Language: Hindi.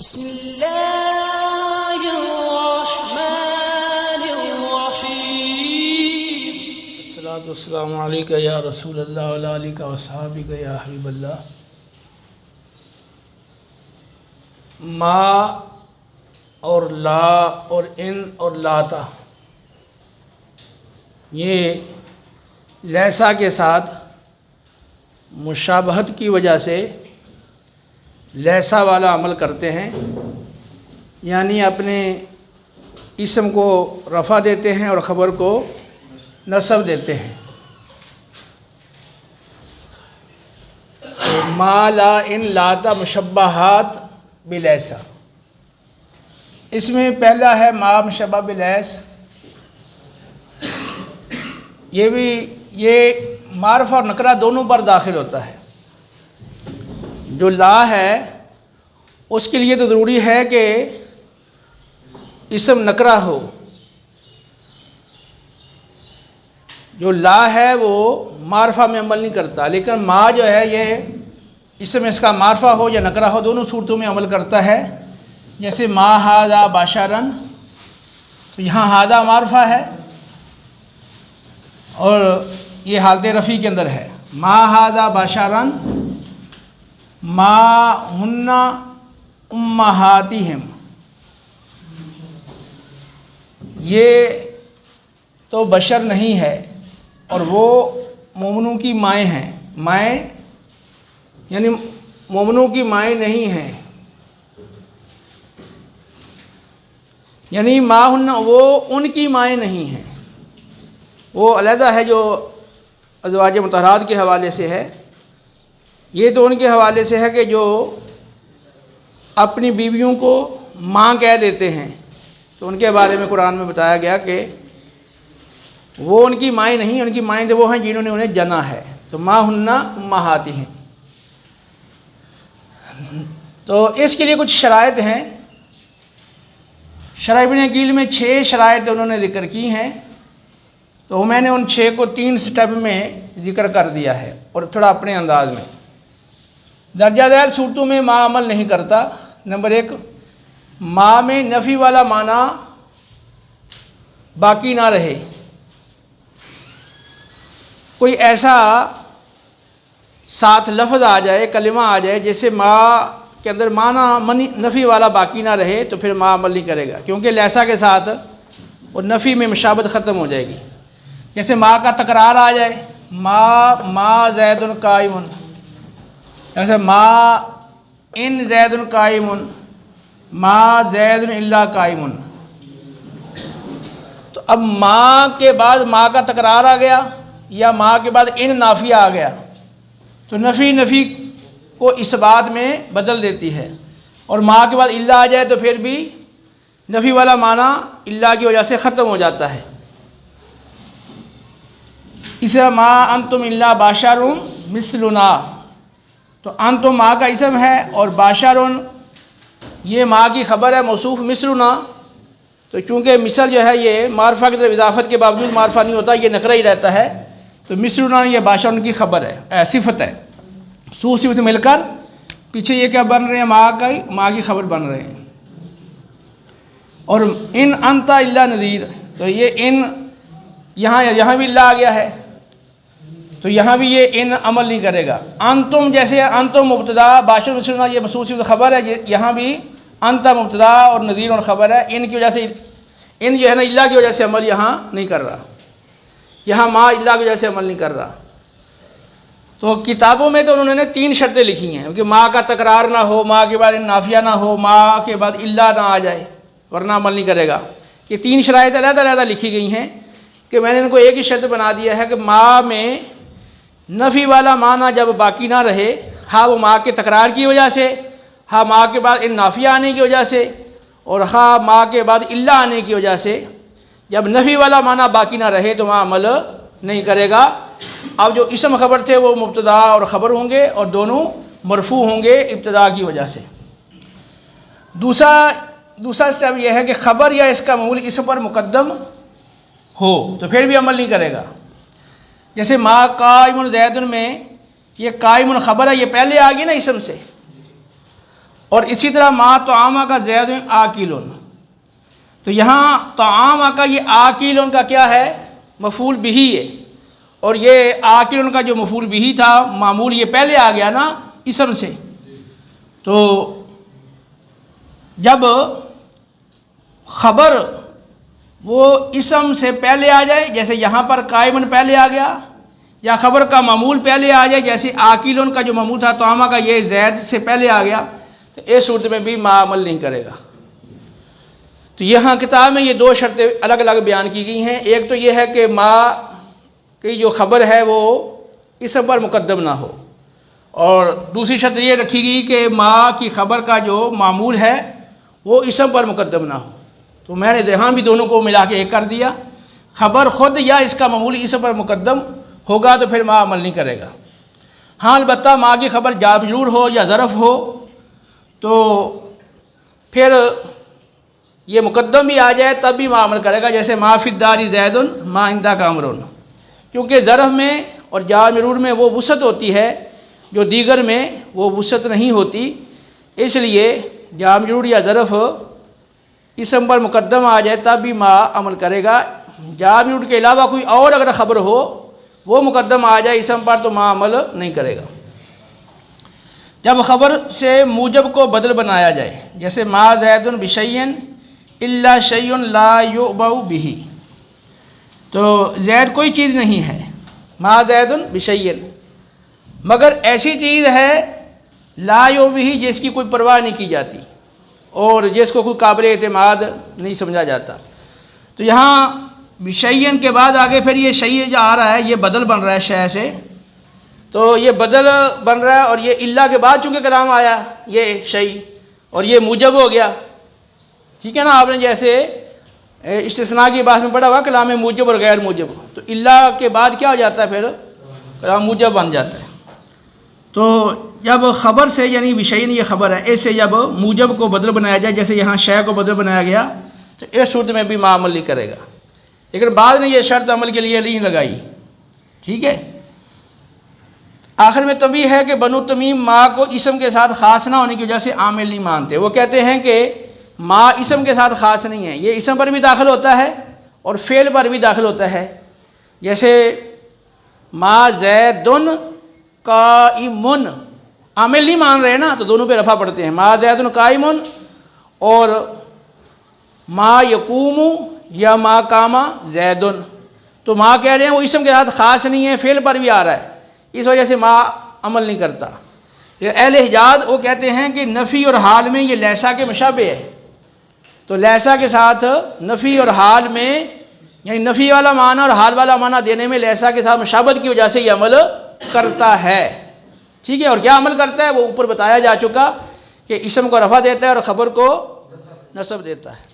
बिस्मिल्लाहिर्रहमानिर्रहीम। अस्सलामु अलैका या रसूलल्लाह व अला आलिका व अस्हाबिका या हबीबल्लाह। मा और ला और इन और लाता, ये लैसा के साथ मुशाबहत की वजह से लैसा वाला अमल करते हैं, यानी अपने इसम को रफ़ा देते हैं और ख़बर को नसब देते हैं। तो मा ला इन लाता मुशब्बहात बिलैसा, इसमें पहला है मा मुशब्बह बिलैस। ये मारफ़ और नकरा दोनों पर दाखिल होता है। जो ला है उसके लिए तो ज़रूरी है कि इसम नकरा हो। जो ला है वो मारफा में अमल नहीं करता, लेकिन मा जो है ये इसम इसका मारफा हो या नकरा हो, दोनों सूरतों में अमल करता है। जैसे मा हादा बाशारन, तो यहाँ हादा मारफा है और ये हालत रफ़ी के अंदर है। मा हादा बाशारन मा हुन्ना उम्महातिहिम, ये तो बशर नहीं है और वो मोमिनों की माएँ हैं। माएँ यानी मोमिनों की माएँ नहीं हैं, यानी मा हुन्ना वो उनकी माएँ नहीं हैं। वो अलहदा है जो अज़वाज मुतहरात के हवाले से है। ये तो उनके हवाले से है कि जो अपनी बीवियों को माँ कह देते हैं, तो उनके बारे में कुरान में बताया गया कि वो उनकी माएँ नहीं, उनकी माएँ तो वो हैं जिन्होंने उन्हें जना है। तो माँ हुन्ना उम्महाती हैं। तो इसके लिए कुछ शराइत हैं। शरह इब्न अकील में 6 शराइत उन्होंने ज़िक्र की हैं, तो मैंने उन 6 को 3 स्टेप में ज़िक्र कर दिया है और थोड़ा अपने अंदाज में। दर्जा दैल सूरतों में माँ अमल नहीं करता। नंबर 1, माँ में नफ़ी वाला माना बाकी ना रहे। कोई ऐसा साथ लफ्ज़ आ जाए, कलिमा आ जाए, जैसे माँ के अंदर माना नफ़ी वाला बाकी ना रहे, तो फिर माँ अमल नहीं करेगा, क्योंकि लैसा के साथ और नफ़ी में मुशाबत ख़त्म हो जाएगी। जैसे माँ का तकरार आ जाए, माँ ज़ैदुन काइमुन, जैसे माँ इन ज़ैदुन काइमुन, माँ ज़ैदुन इल्ला काइमुन। तो अब माँ के बाद माँ का तकरार आ गया या माँ के बाद इन नाफिया आ गया, तो नफ़ी को इस बात में बदल देती है। और माँ के बाद इल्ला आ जाए तो फिर भी नफ़ी वाला माना इल्ला की वजह से ख़त्म हो जाता है। इसे माँ अंतुम इल्ला बाशारुन मिसलुना, तो अंतुम माँ का इसम है और बाशारुन ये माँ की ख़बर है, मौसूफ़ मिसलुना। तो चूँकि मिसल जो है ये मारफा की तरफ इजाफ़त के बावजूद मारफा नहीं होता, ये नकरा ही रहता है, तो मिसलुना ये बाशारुन की ख़बर है, सिफ़त है। सू सिफ़त मिलकर पीछे ये क्या बन रहे हैं, माँ की ख़बर बन रहे हैं। और इन अंता इल्ला नज़ीर, तो ये इन यहाँ भी इल्ला आ गया है, तो यहाँ भी ये इन अमल नहीं करेगा। अंतुम जैसे अंतुम मुब्तदा बाशर मिसलुना ये मसूस ख़बर है, यहाँ भी अंता मुब्तदा और नज़ीर और ख़बर है। इन की वजह से इन जो है ना इल्ला की वजह से अमल यहाँ नहीं कर रहा, यहाँ माँ इल्ला की वजह से अमल नहीं कर रहा। तो किताबों में तो उन्होंने 3 शर्तें लिखी हैं कि माँ का तकरार ना हो, माँ के बाद नाफिया ना हो, माँ के बाद इल्ला ना आ जाए, वरना अमल नहीं करेगा। ये 3 शराइत अलग-अलग लिखी गई हैं कि मैंने इनको एक ही शर्त बना दिया है कि माँ में नफ़ी वाला माना जब बाकी ना रहे, हाँ वो माँ के तकरार की वजह से, हाँ माँ के बाद इन नाफिया आने की वजह से, और हाँ माँ के बाद इल्ला आने की वजह से, जब नफ़ी वाला माना बाकी ना रहे तो वहाँ अमल नहीं करेगा। अब जो इसम ख़बर थे वो मुब्तदा और ख़बर होंगे और दोनों मरफू होंगे इब्तदा की वजह से। दूसरा स्टेप यह है कि ख़बर या इसका मऊल इसम पर मुक़द्दम हो तो फिर भी अमल नहीं करेगा। जैसे मा काइमुन ज़ैदुन में ये काइमुन ख़बर है, ये पहले आ गई ना इसम से, और इसी तरह मा तो आमा का ज़ैद आकिलन, तो यहाँ तो आमा का ये आकिलन का क्या है, मफूल बिही है, और ये आकिलन का जो मफूल बिही था मामूल ये पहले आ गया ना इसम से। तो जब ख़बर वो इसम से पहले आ जाए, जैसे यहाँ पर कायमन पहले आ गया, या ख़बर का मामूल पहले आ जाए, जैसे आकिलन का जो मामूल था तोआमा का ये ज़ैद से पहले आ गया, तो इस सूरत में भी मा अमल नहीं करेगा। तो यहाँ किताब में ये दो शर्तें अलग अलग बयान की गई हैं। एक तो ये है कि मा की जो ख़बर है वो इसम पर मुकद्दम ना हो, और दूसरी शर्त ये रखी गई कि मा की ख़बर का जो मामूल है वो इसम पर मुकद्दम ना हो। तो मैंने यहाँ भी दोनों को मिला के एक कर दिया, ख़बर ख़ुद या इसका मामूल इसम पर मुकद्दम होगा तो फिर मा अमल नहीं करेगा। हाँ अलबत्ता मा की ख़बर जा मजरूर हो या ज़रफ़ हो तो फिर ये मुकद्दम भी आ जाए तब भी मा अमल करेगा, जैसे मा फिद्दारी ज़ैदुन मा इंदा का अमरुन, क्योंकि ज़रफ़ में और जा मजरूर में वो वुसअत होती है जो दीगर में वो वुसअत नहीं होती, इसलिए जा मजरूर या ज़रफ़ इसम पर मुकद्दम आ जाए तब भी मा अमल करेगा। जा मजरूर के अलावा कोई और अगर ख़बर हो वो मुकद्दम आ जाए इसम पर तो मा अमल नहीं करेगा। जब ख़बर से मूजब को बदल बनाया जाए, जैसे मा ज़ैदुन बिशैइन इल्ला शैउन ला युबउ बिही, तो ज़ैद कोई चीज़ नहीं है, मा ज़ैदुन बिशैइन, मगर ऐसी चीज़ है ला युबउ बिही जिसकी कोई परवाह नहीं की जाती और जिसको कोई काबिल एतमाद नहीं समझा जाता। तो यहाँ बिशैइन के बाद आगे फिर ये शै जो आ रहा है ये बदल बन रहा है शय से, तो ये बदल बन रहा है और ये इल्ला के बाद चूँकि कलाम आया ये शै और ये मूजब हो गया, ठीक है ना। आपने जैसे इस्तिस्ना की बात में पढ़ा हुआ कलाम मूजब और गैर मूजब, तो इल्ला के बाद क्या हो जाता है, फिर कलाम मूजब बन जाता है। तो जब ख़बर से यानी बिशैइन ये ख़बर है, ऐसे जब मूजब को बदल बनाया जाए, जैसे यहाँ शय को बदल बनाया गया, तो इस सूरत में भी मा अमल नहीं करेगा। लेकिन बाद ने यह शर्त अमल के लिए नहीं लगाई, ठीक है। आखिर में तभी है कि बनु तमीम माँ को इसम के साथ ख़ास ना होने की वजह से आमिल नहीं मानते। वो कहते हैं कि माँ इसम के साथ ख़ास नहीं है, ये इसम पर भी दाखिल होता है और फ़ेल पर भी दाखिल होता है। जैसे मा ज़ैदुन काइमुन, आमिल नहीं मान रहे ना, तो दोनों पे रफ़ा पढ़ते हैं, मा ज़ैदुन काइमुन और मा यकूमु या मा कामा ज़ैदुन। तो माँ कह रहे हैं वो इसम के साथ ख़ास नहीं है, फ़ेल पर भी आ रहा है, इस वजह से माँ अमल नहीं करता। अहले हिजाज़ वो कहते हैं कि नफ़ी और हाल में ये लैसा के मुशाबे है, तो लैसा के साथ नफ़ी और हाल में यानी नफ़ी वाला माना और हाल वाला माना देने में लैसा के साथ मुशाबत की वजह से ये अमल करता है, ठीक है। और क्या अमल करता है वो ऊपर बताया जा चुका कि इसम को रफ़ा देता है और ख़बर को नसब देता है।